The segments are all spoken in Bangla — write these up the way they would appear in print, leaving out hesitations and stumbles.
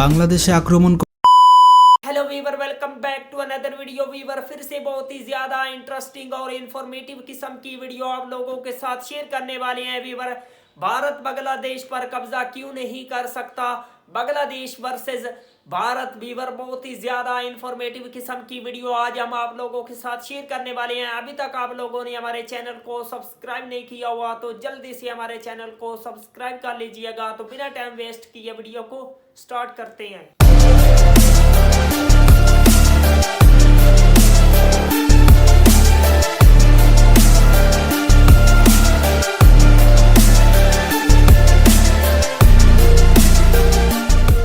बांग्लादेशे आक्रमण। Hello viewer, welcome back to another video. Viewer फिर से बहुत ही ज्यादा इंटरेस्टिंग और इंफॉर्मेटिव किस्म की वीडियो आप लोगों के साथ शेयर करने वाले हैं। वीवर, भारत बांग्लादेश पर कब्जा क्यों नहीं कर सकता, बांग्लादेश वर्सेस भारत। वीवर, बहुत ही ज्यादा इंफॉर्मेटिव किस्म की वीडियो आज हम आप लोगों के साथ शेयर करने वाले हैं। अभी तक आप लोगों ने हमारे चैनल को सब्सक्राइब नहीं किया हुआ तो जल्दी से हमारे चैनल को सब्सक्राइब कर लीजिएगा। तो बिना टाइम वेस्ट किए वीडियो को स्टार्ट करते हैं।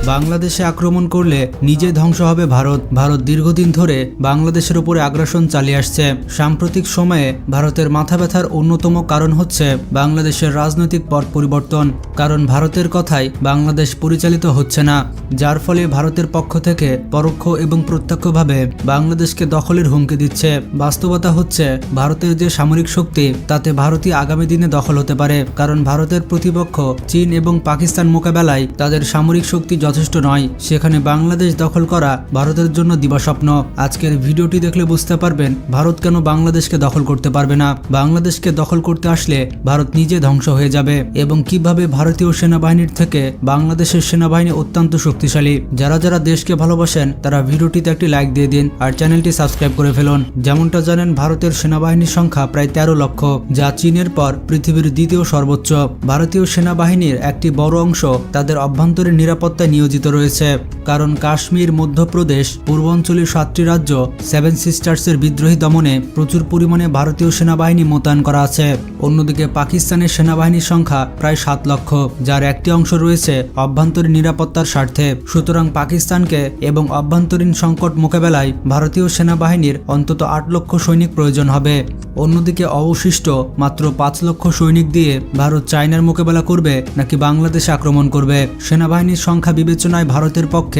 বাংলাদেশে আক্রমণ করলে নিজে ধ্বংস হবে ভারত। ভারত দীর্ঘদিন ধরে বাংলাদেশের উপরে আগ্রাসন চালিয়ে আসছে। সাম্প্রতিক সময়ে ভারতের মাথা ব্যথার অন্যতম কারণ হচ্ছে বাংলাদেশের রাজনৈতিক পট পরিবর্তন। কারণ ভারতের কথায় বাংলাদেশ পরিচালিত হচ্ছে না, যার ফলে ভারতের পক্ষ থেকে পরোক্ষ এবং প্রত্যক্ষভাবে বাংলাদেশকে দখলের হুমকি দিচ্ছে। বাস্তবতা হচ্ছে ভারতের যে সামরিক শক্তি তাতে ভারতই আগামী দিনে দখল হতে পারে। কারণ ভারতের প্রতিপক্ষ চীন এবং পাকিস্তান মোকাবেলায় তাদের সামরিক শক্তি যথেষ্ট নয়। সেখানে বাংলাদেশ দখল করা ভারতের জন্য দিবাস্বপ্ন। আজকের ভিডিওটি দেখলে বুঝতে পারবেন ভারত কেন বাংলাদেশকে দখল করতে পারবে না। বাংলাদেশকে দখল করতে আসলে ভারত নিজে ধ্বংস হয়ে যাবে এবং কিভাবে ভারতীয় সেনাবাহিনীর থেকে বাংলাদেশের সেনাবাহিনী অত্যন্ত শক্তিশালী। যারা যারা দেশকে ভালোবাসেন তারা ভিডিওটিতে একটি লাইক দিয়ে দিন আর চ্যানেলটি সাবস্ক্রাইব করে ফেলুন। যেমনটা জানেন, ভারতের সেনাবাহিনীর সংখ্যা প্রায় 13 লক্ষ, যা চীনের পর পৃথিবীর দ্বিতীয় সর্বোচ্চ। ভারতীয় সেনাবাহিনীর একটি বড় অংশ তাদের অভ্যন্তরীণ নিরাপত্তায় নিয়োজিত রয়েছে। কারণ কাশ্মীর, মধ্যপ্রদেশ, পূর্বাঞ্চলের 7টি রাজ্য সেভেন সিস্টার্সের বিদ্রোহী দমনে প্রচুর পরিমাণে ভারতীয় সেনাবাহিনী মোতায়েন করা আছে। অন্যদিকে পাকিস্তানের সেনাবাহিনীর সংখ্যা প্রায় 7 লক্ষ, যার একটি অংশ রয়েছে অভ্যন্তরীণ নিরাপত্তার স্বার্থে। সুতরাং পাকিস্তানকে এবং অভ্যন্তরীণ সংকট মোকাবেলায় ভারতীয় সেনাবাহিনীর অন্তত 8 লক্ষ সৈনিক প্রয়োজন হবে। অন্যদিকে অবশিষ্ট মাত্র 5 লক্ষ সৈনিক দিয়ে ভারত চায়নার মোকাবেলা করবে নাকি বাংলাদেশে আক্রমণ করবে। সেনাবাহিনীর সংখ্যা বিবেচনায় ভারতের পক্ষে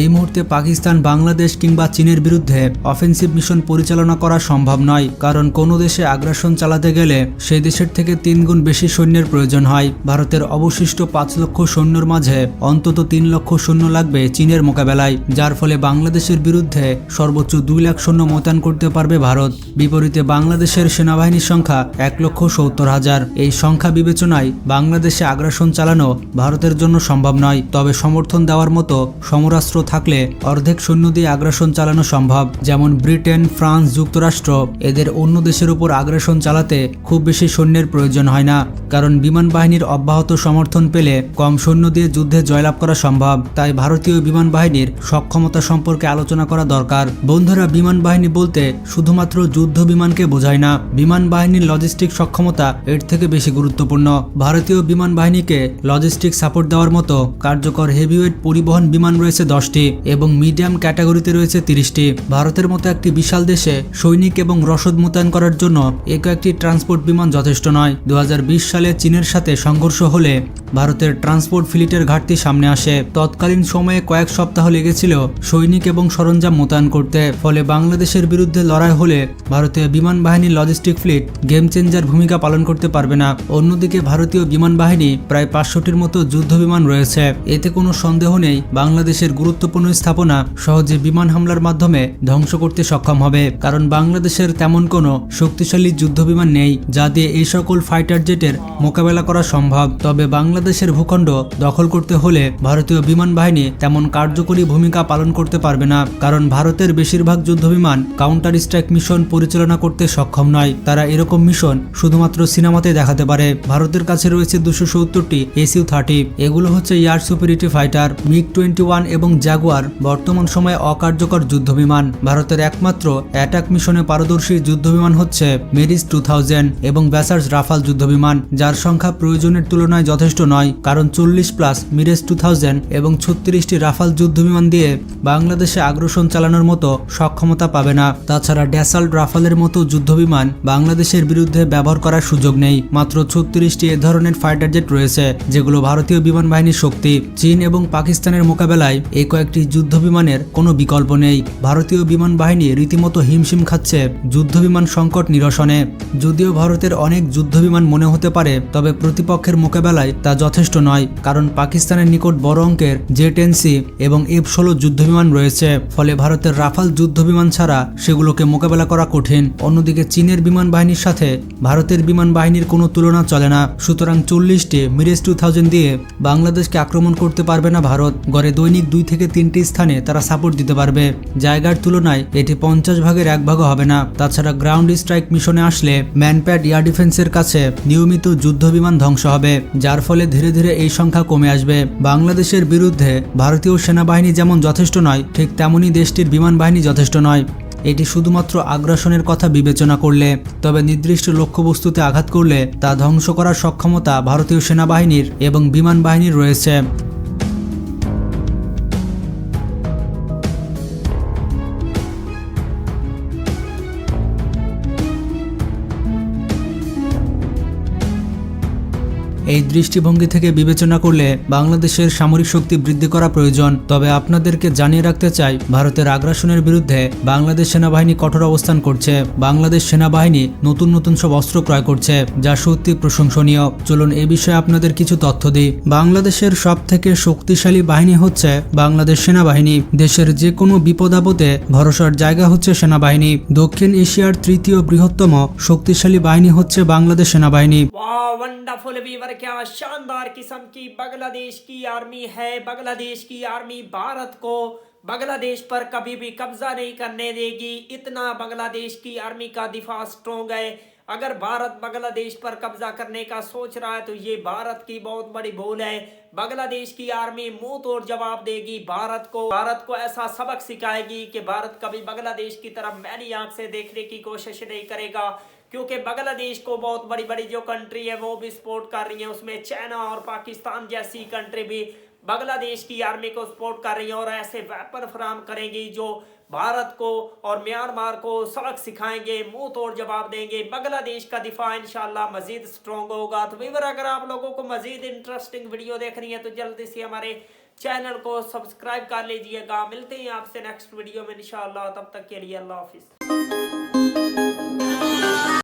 এই মুহূর্তে পাকিস্তান, বাংলাদেশ কিংবা চীনের বিরুদ্ধে অফেন্সিভ মিশন পরিচালনা করা সম্ভব নয়। কারণ কোনো দেশে আগ্রাসন চালাতে গেলে সেই দেশের থেকে 3 গুণ বেশি সৈন্যের প্রয়োজন হয়। ভারতের অবশিষ্ট 5 লক্ষ সৈন্যর মাঝে অন্তত 3 লক্ষ সৈন্য লাগবে চীনের মোকাবেলায়, যার ফলে বাংলাদেশের বিরুদ্ধে সর্বোচ্চ 2 লাখ সৈন্য মোতায়েন করতে পারবে ভারত। বিপরীতে বাংলাদেশের সেনাবাহিনীর সংখ্যা 1,70,000। এই সংখ্যা বিবেচনায় বাংলাদেশে আগ্রাসন চালানো ভারতের জন্য সম্ভব নয়। তবে সমর্থন দেওয়ার মতো সমরাস্ত্র থাকলে অর্ধেক সৈন্য দিয়ে আগ্রাসন চালানো সম্ভব। যেমন ব্রিটেন, ফ্রান্স, যুক্তরাষ্ট্র, এদের অন্য দেশের উপর আগ্রাসন চালাতে খুব বেশি সৈন্যের প্রয়োজন হয় না। কারণ বিমান বাহিনীর অব্যাহত সমর্থন পেলে কম সৈন্য দিয়ে যুদ্ধে জয়লাভ করা সম্ভব। তাই ভারতীয় বিমান বাহিনীর সক্ষমতা সম্পর্কে আলোচনা করা দরকার। বন্ধুরা, বিমান বাহিনী বলতে শুধুমাত্র যুদ্ধ বিমানকে বোঝায় না, বিমান বাহিনীর লজিস্টিক সক্ষমতা এর থেকে বেশি গুরুত্বপূর্ণ। ভারতীয় বিমান বাহিনীকে লজিস্টিক সাপোর্ট দেওয়ার মতো কার্যকর হেভিওয়েট পরিবহন বিমান রয়েছে 10টি এবং মিডিয়াম ক্যাটাগরিতে রয়েছে 30টি। ভারতের মতো একটি বিশাল দেশে সৈনিক এবং রসদ মোতায়েন করার জন্য একটি ট্রান্সপোর্ট বিমান যথেষ্ট নয়। 2020 সালে চীনের সাথে সংঘর্ষ হলে ভারতের ট্রান্সপোর্ট ফ্লিটের ঘাটতি সামনে আসে। তৎকালীন সময়ে কয়েক সপ্তাহ লেগেছিল সৈনিক এবং সরঞ্জাম মোতায়েন করতে। ফলে বাংলাদেশের বিরুদ্ধে লড়াই হলে ভারতীয় বিমান বাহিনীর লজিস্টিক ফ্লিট গেম চেঞ্জার ভূমিকা পালন করতে পারবে না। অন্যদিকে ভারতীয় বিমান বাহিনী প্রায় 500টির মতো যুদ্ধ বিমান রয়েছে। এতে কোনো সন্দেহ নেই বাংলাদেশের গুরুত্বপূর্ণ স্থাপনা সহজে বিমান হামলার মাধ্যমে ধ্বংস করতে সক্ষম হবে। কারণ বাংলাদেশের তেমন কোনো শক্তিশালী যুদ্ধ বিমান নেই যা দিয়ে এই সকল ফাইটার জেটের মোকাবেলা করা সম্ভব। তবে বাংলাদেশের ভূখণ্ড দখল করতে হলে ভারতীয় বিমান বাহিনী তেমন কার্যকরী ভূমিকা পালন করতে পারবে না। কারণ ভারতের বেশিরভাগ যুদ্ধ বিমান কাউন্টার স্ট্রাইক মিশন পরিচালনা করতে সক্ষম নয়। তারা এরকম মিশন শুধুমাত্র সিনেমাতে দেখাতে পারে। ভারতের কাছে রয়েছে 270টি SU-30। এগুলো হচ্ছে এয়ার সুপিরিয়রিটি ফাইটার। MiG-21 এবং জাগুয়ার বর্তমান সময়ে অকার্যকর যুদ্ধ বিমান। ভারতের একমাত্র অ্যাটাক মিশনে পারদর্শী যুদ্ধ বিমান হচ্ছে মেরিজ 2000 এবং ব্যাসার্স রাফাল যুদ্ধ বিমান, যার সংখ্যা প্রয়োজনের তুলনায় যথেষ্ট নয়। কারণ 40+ মিরেজ 2000 এবং 36টি রাফাল যুদ্ধ বিমান দিয়ে বাংলাদেশে আগ্রাসন চালানোর মতো সক্ষমতা পাবে না। তাছাড়া ড্যাসাল্ট রাফালের মতো যুদ্ধ বিমান বাংলাদেশের বিরুদ্ধে ব্যবহার করার সুযোগ নেই। মাত্র 36টি এ ধরনের ফাইটার জেট রয়েছে যেগুলো ভারতীয় বিমান বাহিনীর শক্তি। চীন এবং পাকিস্তানের মোকাবেলায় এই কয়েকটি যুদ্ধ বিমানের কোনো বিকল্প নেই। ভারতীয় বিমান বাহিনী রীতিমতো হিমশিম খাচ্ছে যুদ্ধবিমান সংকট নিরসনে। যদিও ভারতের অনেক যুদ্ধবিমান মনে হতে পারে, তবে প্রতিপক্ষের মোকাবেলায় তা যথেষ্ট নয়, কারণ পাকিস্তানের নিকট বড় অঙ্কের J-10C এবং F-16 যুদ্ধবিমান রয়েছে। ফলে ভারতের রাফাল যুদ্ধবিমান ছাড়া সেগুলোকে মোকাবেলা করা কঠিন। অন্যদিকে চীনের বিমান বাহিনীর সাথে ভারতের বিমান বাহিনীর কোনো তুলনা চলে না। সুতরাং 40টি মিরাজ 2000 দিয়ে বাংলাদেশকে আক্রমণ করতে পারবে না ভারত। গড়ে দৈনিক 2 থেকে 3টি স্থানে তারা সাপোর্ট দিতে পারবে। জায়গার তুলনায় এটি 50 ভাগের 1 ভাগও হবে না। তাছাড়া গ্রাউন্ড স্ট্রাইক মিশনে আসলে ম্যানপ্যাড এয়ার ডিফেন্সের কাছে নিয়মিত যুদ্ধবিমান ধ্বংস হবে, যার ফলে ধীরে ধীরে এই সংখ্যা কমে আসবে। বাংলাদেশের বিরুদ্ধে ভারতীয় সেনাবাহিনী যেমন যথেষ্ট নয়, ঠিক তেমনই দেশটির বিমান বাহিনী যথেষ্ট নয়। এটি শুধুমাত্র আগ্রাসনের কথা বিবেচনা করলে। তবে নির্দিষ্ট লক্ষ্যবস্তুতে আঘাত করলে তা ধ্বংস করার সক্ষমতা ভারতীয় সেনাবাহিনীর এবং বিমান বাহিনীর রয়েছে। এই দৃষ্টিভঙ্গি থেকে বিবেচনা করলে বাংলাদেশের সামরিক শক্তি বৃদ্ধি করা প্রয়োজন। তবে আপনাদেরকে জানিয়ে রাখতে চাই, ভারতের আগ্রাসনের বিরুদ্ধে বাংলাদেশ সেনাবাহিনী কঠোর অবস্থান করছে। বাংলাদেশ সেনাবাহিনী নতুন নতুন সব অস্ত্র ক্রয় করছে, যা সত্যি প্রশংসনীয়। চলুন এ বিষয়ে আপনাদের কিছু তথ্য দিই। বাংলাদেশের সবথেকে শক্তিশালী বাহিনী হচ্ছে বাংলাদেশ সেনাবাহিনী। দেশের যে কোনো বিপদ আপদে ভরসার জায়গা হচ্ছে সেনাবাহিনী। দক্ষিণ এশিয়ার তৃতীয় বৃহত্তম শক্তিশালী বাহিনী হচ্ছে বাংলাদেশ সেনাবাহিনী। वाह वंडरफुल वीवर, क्या शानदार किस्म की बांग्लादेश की आर्मी है। बांग्लादेश की आर्मी भारत को बांग्लादेश पर कभी भी कब्जा नहीं करने देगी। इतना बांग्लादेश की आर्मी का दिफा स्ट्रॉन्ग है। अगर भारत बांग्लादेश पर कब्जा करने का सोच रहा है तो ये भारत की बहुत बड़ी भूल है। बांग्लादेश की आर्मी मुंह तोड़ जवाब देगी भारत को ऐसा सबक सिखाएगी कि भारत कभी बांग्लादेश की तरफ मैली आंख से देखने की कोशिश नहीं करेगा। क्योंकि बांग्लादेश को बहुत बड़ी बड़ी जो कंट्री है वो भी सपोर्ट कर रही है, उसमें चाइना और पाकिस्तान जैसी कंट्री भी बांग्लादेश की आर्मी को सपोर्ट कर रही है और ऐसे वेपन फराहम करेंगी जो भारत को और म्यांमार को सबक सिखाएंगे, मुंह तोड़ जवाब देंगे। बांग्लादेश का दिफा इंशाल्लाह मजीद स्ट्रॉन्ग होगा। तो व्यूअर, अगर आप लोगों को मजीद इंटरेस्टिंग वीडियो देखनी है तो जल्दी से हमारे चैनल को सब्सक्राइब कर लीजिएगा। मिलते हैं आपसे नेक्स्ट वीडियो में इंशाल्लाह। तब तक के लिए अल्लाह हाफिज।